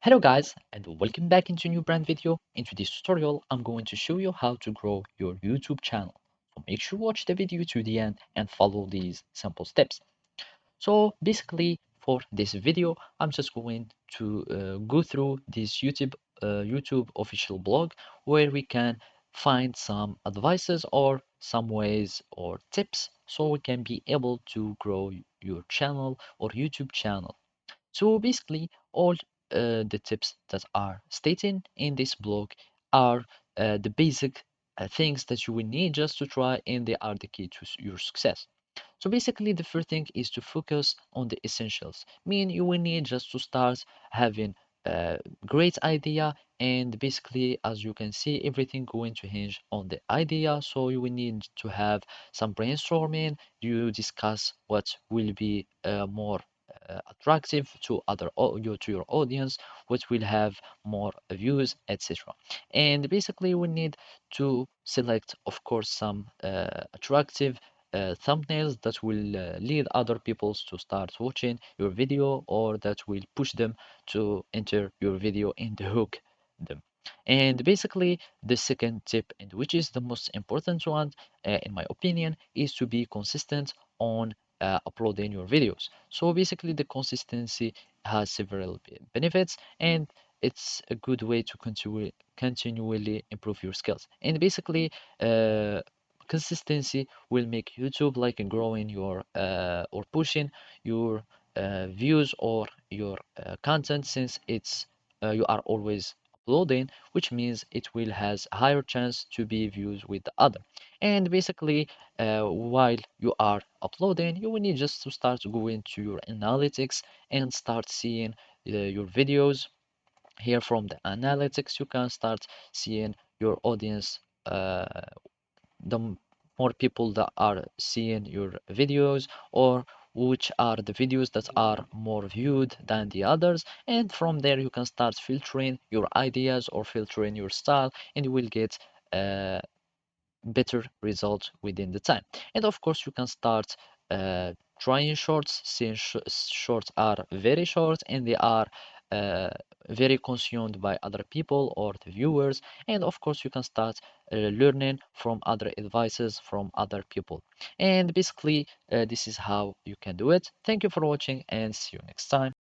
Hello guys and welcome back into a new brand video. In today's tutorial, I'm going to show you how to grow your YouTube channel. So make sure to watch the video to the end and follow these simple steps. So basically for this video, I'm just going to go through this YouTube official blog where we can find some advices or some ways or tips so we can be able to grow your channel or YouTube channel. So basically, all the tips that are stated in this blog are the basic things that you will need just to try, and they are the key to your success. So basically, the first thing is to focus on the essentials. Mean you will need just to start having a great idea, and basically, as you can see, everything going to hinge on the idea. So you will need to have some brainstorming. You discuss what will be more attractive to to your audience, what will have more views, etc. And basically, we need to select, of course, some attractive thumbnails that will lead other people to start watching your video or that will push them to enter your video and hook them. And basically, the second tip, and which is the most important one, in my opinion, is to be consistent on uploading your videos. So basically, the consistency has several benefits, and it's a good way to continually improve your skills. And basically, consistency will make YouTube like growing your or pushing your views or your content, since it's you are always uploading, which means it will has a higher chance to be views with the other. And basically, while you are uploading, you will need just to start going to your analytics and start seeing your videos. Here from the analytics, you can start seeing your audience, the more people that are seeing your videos, or which are the videos that are more viewed than the others. And from there you can start filtering your ideas or filtering your style, and you will get better results within the time. And of course, you can start trying shorts, since shorts are very short and they are uh, very consumed by other people or the viewers. And of course, you can start learning from other advices from other people. And basically, this is how you can do it. Thank you for watching and see you next time.